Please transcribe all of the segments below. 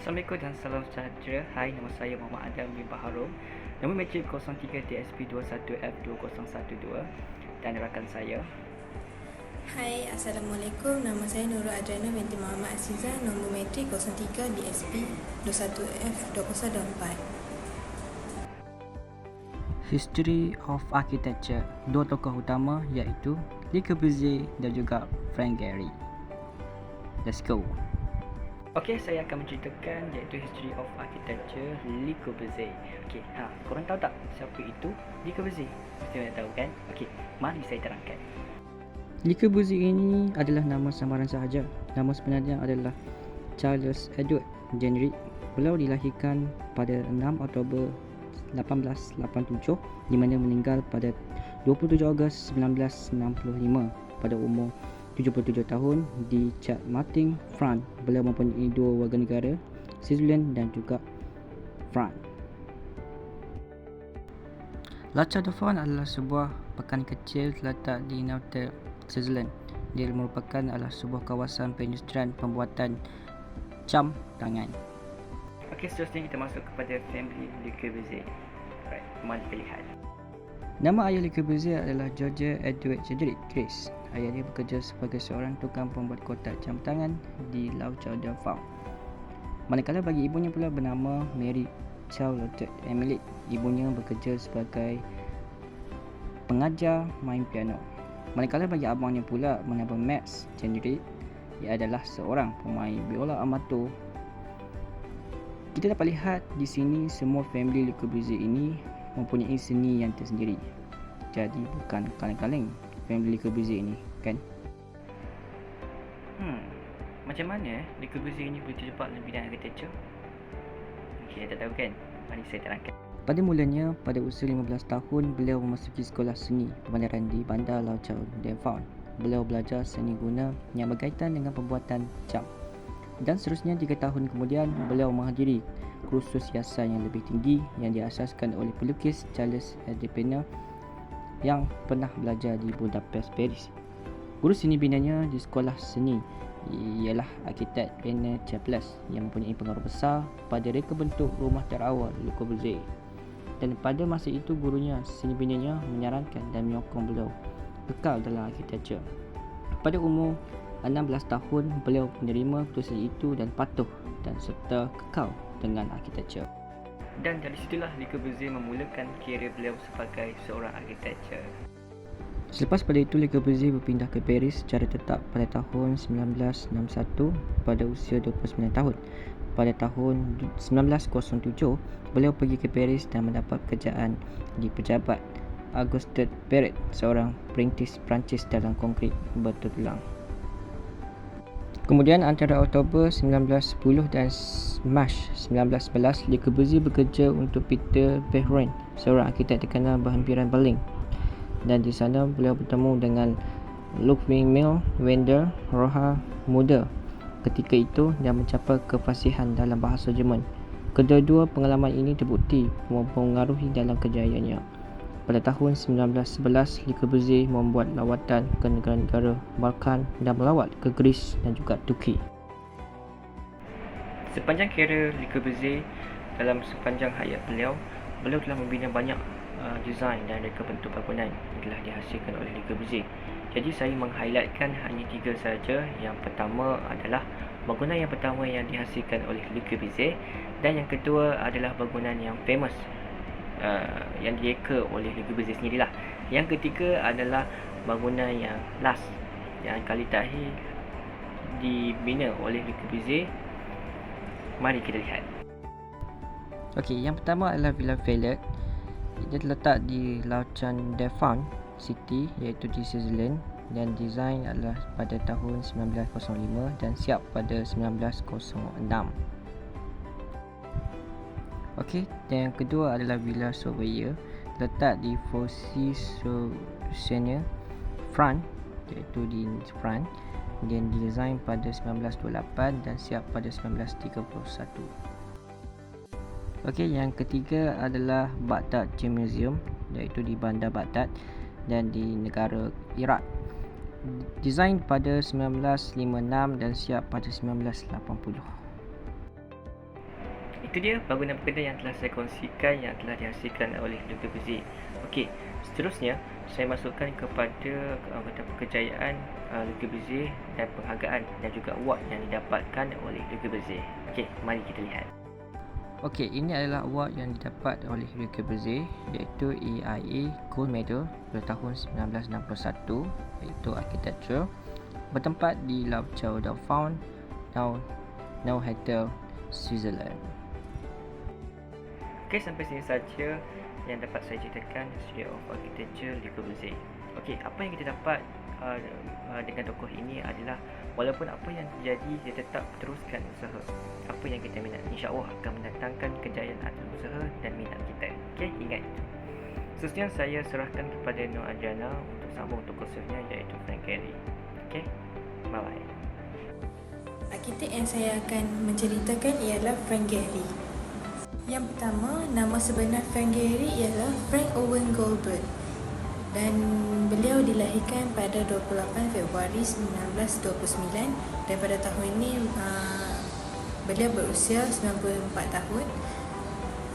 Assalamualaikum dan salam sejahtera. Hai, nama saya Muhammad Adam bin Baharum. Nombor meja 03 TSP 21F2012 dan rakan saya. Hai, Assalamualaikum. Nama saya Nurul Adriana binti Muhammad Azizah. Nombor metrik 03 DSP 21F2024. History of Architecture. Dua tokoh utama iaitu Le Corbusier dan juga Frank Gehry. Let's go. Okey, saya akan menceritakan iaitu History of Architecture Le Corbusier. Okey, korang tahu tak siapa itu Le Corbusier? Mesti nak tahu kan? Okey, mari saya terangkan. Le Corbusier ini adalah nama samaran sahaja. Nama sebenarnya adalah Charles Edward Jenrick. Beliau dilahirkan pada 6 Oktober 1887 di mana meninggal pada 27 Ogos 1965 pada umur 77 tahun di Chartres, France. Beliau mempunyai dua warga negara, Switzerland dan juga France. La Chaux-de-Fonds adalah sebuah pekan kecil terletak di Nanterre, Switzerland. Dia merupakan adalah sebuah kawasan perindustrian pembuatan jam tangan. Okey, seterusnya kita masuk kepada family Le Corbusier. Alright, mari kita lihat. Nama ayah Le Corbusier adalah George Edward Cedric Grace. Ayah dia bekerja sebagai seorang tukang pembuat kotak jam tangan di La Chaux-de-Fonds. Manakala bagi ibunya pula bernama Mary Charlotte Emily. Ibunya bekerja sebagai pengajar main piano. Manakala bagi abangnya pula bernama Max Cedric, ia adalah seorang pemain biola amatur. Kita dapat lihat di sini semua family Le Corbusier ini mempunyai seni yang tersendiri. Jadi bukan kaleng-kaleng family Le Corbusier ini, kan? Macam mana Le Corbusier ini boleh terjebak dalam bidang architecture? Okey, tak tahu kan? Mari saya terangkan. Pada mulanya, pada usia 15 tahun, beliau memasuki sekolah seni pembandaran di Bandar La Chaux-de-Fonds. Beliau belajar seni guna yang berkaitan dengan pembuatan jam. Dan seterusnya 3 tahun kemudian, beliau menghadiri kursus hiasan yang lebih tinggi yang diasaskan oleh pelukis Charles Edepena yang pernah belajar di Budapest, Paris. Guru seni binanya di sekolah seni ialah arkitek René Chaples yang mempunyai pengaruh besar pada reka bentuk rumah terawal Le Corbusier. Dan pada masa itu gurunya seni binanya menyarankan dan menyokong beliau kekal dalam arkitektur. Pada umur 16 tahun, beliau menerima keputusan itu dan patuh dan serta kekal dengan arkitektur. Dan dari situlah Le Corbusier memulakan kerjaya beliau sebagai seorang arkitektur. Selepas pada itu, Le Corbusier berpindah ke Paris secara tetap pada tahun 1961 pada usia 29 tahun. Pada tahun 1907, beliau pergi ke Paris dan mendapat pekerjaan di pejabat Auguste Perret, seorang perintis Perancis dalam konkrit bertulang. Kemudian antara Oktober 1910 dan Mac 1911, Le Corbusier bekerja untuk Peter Perrin, seorang arkitek terkenal berhampiran Berlin. Dan di sana beliau bertemu dengan Ludwig van der Rohe muda ketika itu dan mencapai kefasihan dalam bahasa Jerman. Kedua-dua pengalaman ini terbukti mempengaruhi dalam kejayaannya. Pada tahun 1911, Le Corbusier membuat lawatan ke negara-negara Balkan dan melawat ke Greece dan juga Turki. Sepanjang kerjaya Le Corbusier dalam sepanjang hayat beliau telah membina banyak desain dan reka bentuk bangunan yang telah dihasilkan oleh Le Corbusier. Jadi saya meng-highlightkan hanya 3 saja. Yang pertama adalah bangunan yang pertama yang dihasilkan oleh Le Corbusier, dan yang kedua adalah bangunan yang famous yang direka oleh Le Corbusier sendirilah. Yang ketiga adalah bangunan yang last yang kali terakhir dibina oleh Le Corbusier. Mari kita lihat. Okey, yang pertama adalah Villa Fayette. Dia terletak di La Chaux-de-Fonds City iaitu di Switzerland dan desain adalah pada tahun 1905 dan siap pada 1906. Okey, dan yang kedua adalah Villa Sauvayer, terletak di Fosy-sur-Seine, France, iaitu di France, dan didesain pada 1928 dan siap pada 1931. Okey, yang ketiga adalah Baghdad Gymnasium, iaitu di Bandar Baghdad dan di negara Iraq. Desain pada 1956 dan siap pada 1980. Itu dia bangunan berkenaan yang telah saya kongsikan yang telah dihasilkan oleh Le Corbusier. Okey, seterusnya saya masukkan kepada kejayaan Le Corbusier dan penghargaan dan juga award yang didapatkan oleh Le Corbusier. Okey, mari kita lihat. Okey, ini adalah award yang didapat oleh Le Corbusier, iaitu AIA Gold Medal pada tahun 1961, iaitu Architecture, bertempat di La Chaux Dauphine, Neuchâtel, Switzerland. Okey, sampai sini saja yang dapat saya ceritakan Studio of Architecture Le Corbusier. Okey, apa yang kita dapat dengan tokoh ini adalah walaupun apa yang terjadi, dia tetap teruskan usaha. Apa yang kita minat, insya-Allah akan mendatangkan kejayaan atas usaha dan minat kita. Okey, ingat itu. Seterusnya saya serahkan kepada Nur Adriana untuk sambung tokoh seterusnya, iaitu Frank Gehry. Okey, bye-bye. Arkitek yang saya akan menceritakan ialah Frank Gehry. Yang pertama, nama sebenar Frank Gehry ialah Frank Owen Goldberg dan beliau dilahirkan pada 28 Februari 1929 dan pada tahun ini beliau berusia 94 tahun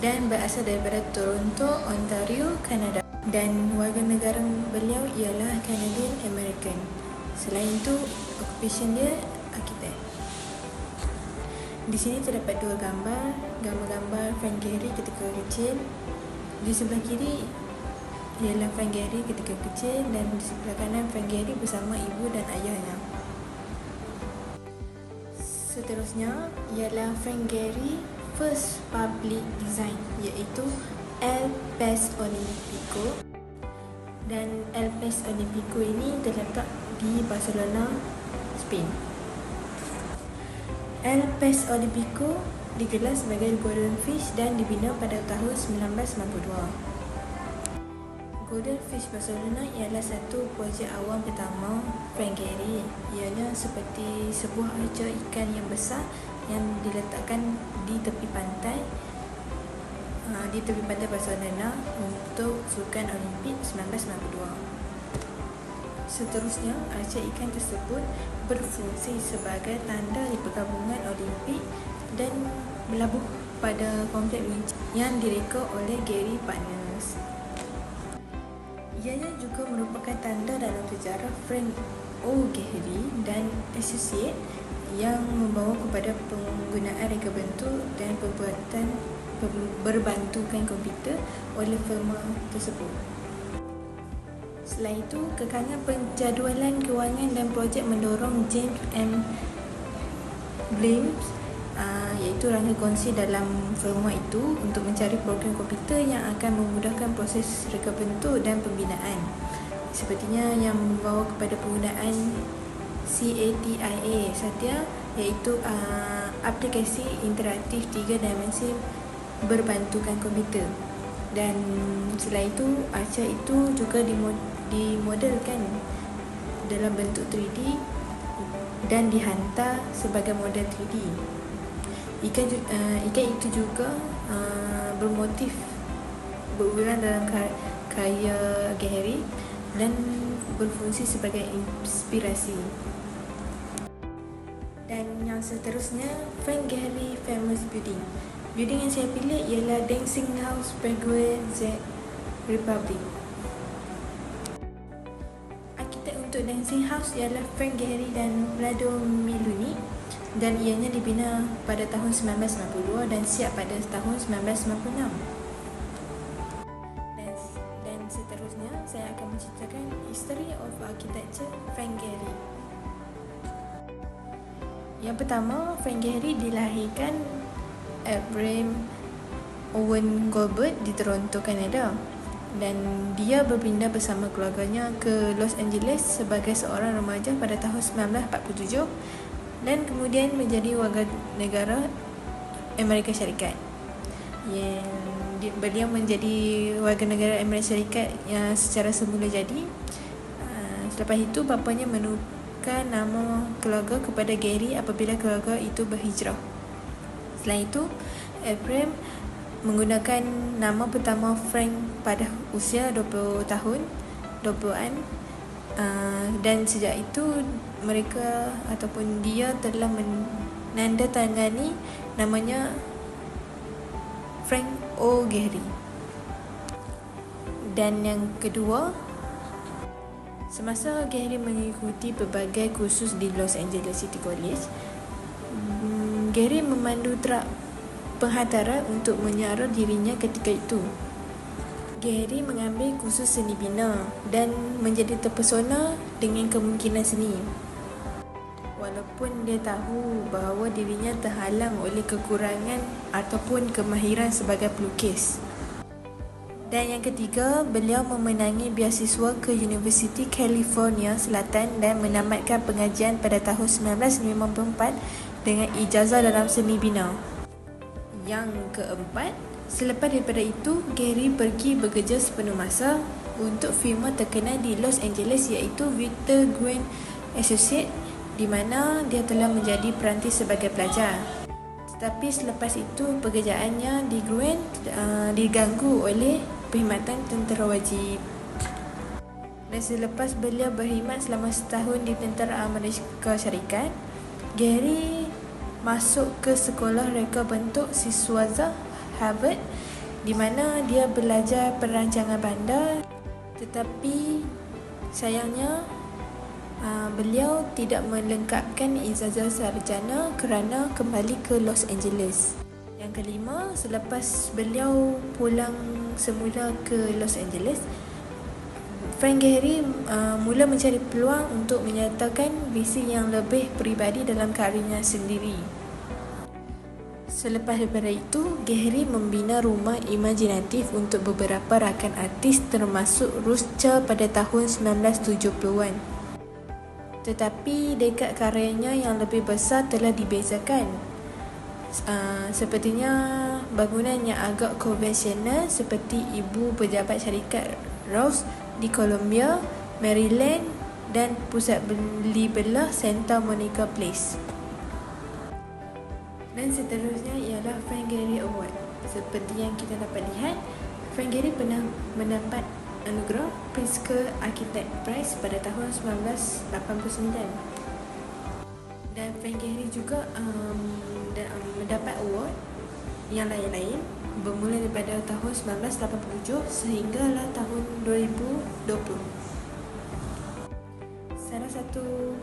dan berasal daripada Toronto, Ontario, Kanada, dan warga negara beliau ialah Canadian American. Selain itu, occupation dia arkitek. Di sini terdapat dua gambar Frank Gehry ketika kecil. Di sebelah kiri ialah Frank Gehry ketika kecil dan di sebelah kanan Frank Gehry bersama ibu dan ayahnya. Seterusnya ialah Frank Gehry first public design, iaitu El Pez Olímpico, dan El Pez Olímpico ini terletak di Barcelona, Spain. El Pez Olímpico digelar sebagai Golden Fish dan dibina pada tahun 1992. Golden Fish Barcelona ialah satu projek awam pertama Frank Gehry. Ianya seperti sebuah arca ikan yang besar yang diletakkan di tepi pantai Barcelona untuk Sukan Olimpik 1992. Seterusnya, arca ikan tersebut berfungsi sebagai tanda di perkabungan Olimpik dan berlabuh pada komplek Winch yang direka oleh Gehry Partners. Ianya juga merupakan tanda dalam sejarah Frank O. Gehry dan Associates yang membawa kepada penggunaan reka bentuk dan pembuatan berbantukan komputer oleh firma tersebut. Selain itu, kekangan penjadualan kewangan dan projek mendorong James M. Blims iaitu rangka kongsi dalam firma itu untuk mencari program komputer yang akan memudahkan proses reka bentuk dan pembinaan. Sepertinya yang membawa kepada penggunaan CATIA Satya, iaitu aplikasi interaktif 3 dimensi berbantukan komputer. Dan selain itu, arca itu juga dimodelkan dalam bentuk 3D dan dihantar sebagai model 3D. Ikan itu juga bermotif berulang dalam karya Gehry dan berfungsi sebagai inspirasi. Dan yang seterusnya, Frank Gehry Famous Building. Building yang saya pilih ialah Dancing House Prague Czech Republic. Arkitek untuk Dancing House ialah Frank Gehry dan Vlado Miluni dan ianya dibina pada tahun 1992 dan siap pada tahun 1996. Dan seterusnya, saya akan menceritakan History of Architecture Frank Gehry. Yang pertama, Frank Gehry dilahirkan Abraham Owen Goldberg di Toronto, Kanada, dan dia berpindah bersama keluarganya ke Los Angeles sebagai seorang remaja pada tahun 1947 dan kemudian menjadi warga negara Amerika Syarikat. Beliau menjadi warga negara Amerika Syarikat yang secara semula jadi. Selepas itu, bapanya menukar nama keluarga kepada Gehry apabila keluarga itu berhijrah. Selain itu, Abraham menggunakan nama pertama Frank pada usia 20 tahun, 20-an, dan sejak itu mereka ataupun dia telah menandatangani namanya Frank O. Gehry. Dan yang kedua, semasa Gehry mengikuti pelbagai kursus di Los Angeles City College, Gehry memandu truk penghantaran untuk menyara dirinya ketika itu. Gehry mengambil kursus seni bina dan menjadi terpesona dengan kemungkinan seni. Walaupun dia tahu bahawa dirinya terhalang oleh kekurangan ataupun kemahiran sebagai pelukis. Dan yang ketiga, beliau memenangi beasiswa ke Universiti California Selatan dan menamatkan pengajian pada tahun 1954 dengan ijazah dalam seni bina. Yang keempat, selepas daripada itu, Gehry pergi bekerja sepenuh masa untuk firma terkenal di Los Angeles iaitu Victor Gruen Associates, di mana dia telah menjadi perantis sebagai pelajar. Tetapi selepas itu, pekerjaannya di Gruen diganggu oleh perkhidmatan tentera wajib. Dan selepas beliau berkhidmat selama setahun di Tentera Amerika Syarikat, Gehry masuk ke sekolah reka bentuk siswaza Harvard, di mana dia belajar perancangan bandar, tetapi sayangnya beliau tidak melengkapkan ijazah sarjana kerana kembali ke Los Angeles. Yang kelima, selepas beliau pulang semula ke Los Angeles, Frank Gehry mula mencari peluang untuk menyatakan visi yang lebih peribadi dalam karyanya sendiri. Selepas daripada itu, Gehry membina rumah imajinatif untuk beberapa rakan artis termasuk Ruscha pada tahun 1970-an. Tetapi dekat karyanya yang lebih besar telah dibezakan. Sepertinya bangunan yang agak konvensional seperti ibu pejabat syarikat Rouse di Columbia, Maryland dan pusat beli belah Santa Monica Place. Dan seterusnya ialah Frank Gehry Award. Seperti yang kita dapat lihat, Frank Gehry pernah mendapat anugerah Pritzker Architect Prize pada tahun 1989. Dan Frank Gehry juga mendapat award yang lain-lain bermula daripada tahun 1987 sehinggalah tahun 2020. Salah satu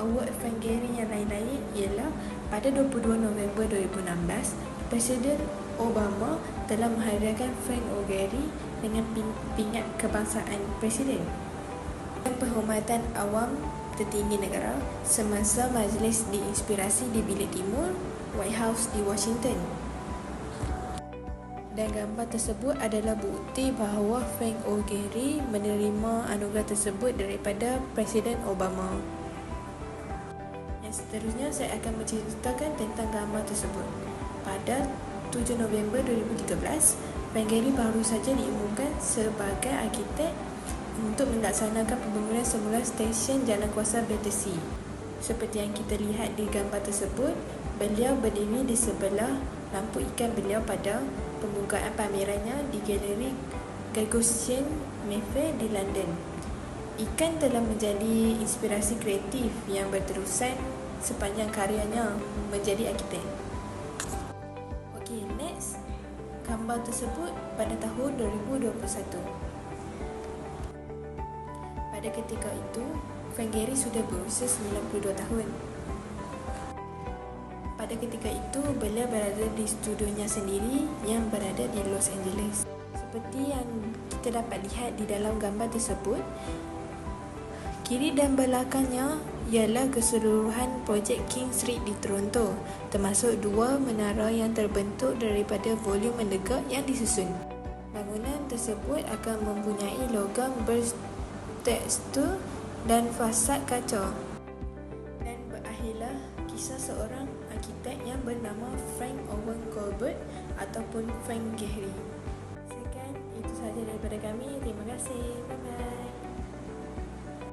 award Frank Gehry yang lain-lain ialah pada 22 November 2016, Presiden Obama telah menghadiahkan Frank O. Gehry dengan pingat kebangsaan Presiden dan penghormatan awam tertinggi negara semasa majlis diinspirasi di Bilik Timur, White House di Washington. Dan gambar tersebut adalah bukti bahawa Frank O. Gehry menerima anugerah tersebut daripada Presiden Obama. Yang seterusnya saya akan menceritakan tentang gambar tersebut. Pada 7 November 2013, Frank Gehry baru saja diumumkan sebagai arkitek untuk melaksanakan pembangunan semula stesen jalan kuasa Battersea. Seperti yang kita lihat di gambar tersebut, beliau berdiri di sebelah lampu ikan beliau pada pembukaan pamerannya di Galeri Gagosian Mayfair di London. Ikan telah menjadi inspirasi kreatif yang berterusan sepanjang karyanya menjadi arkitek. Okey, next. Gambar tersebut pada tahun 2021. Pada ketika itu, Frank Gehry sudah berusia 92 tahun. Pada ketika itu, beliau berada di studionya sendiri yang berada di Los Angeles. Seperti yang kita dapat lihat di dalam gambar tersebut, kiri dan belakangnya ialah keseluruhan projek King Street di Toronto, termasuk dua menara yang terbentuk daripada volume menegak yang disusun. Bangunan tersebut akan mempunyai logam bertekstur dan fasad kaca. Dan berakhirlah kisah seorang arkitek yang bernama Frank Owen Colbert ataupun Frank Gehry. Sekian, itu sahaja daripada kami. Terima kasih. Bye-bye.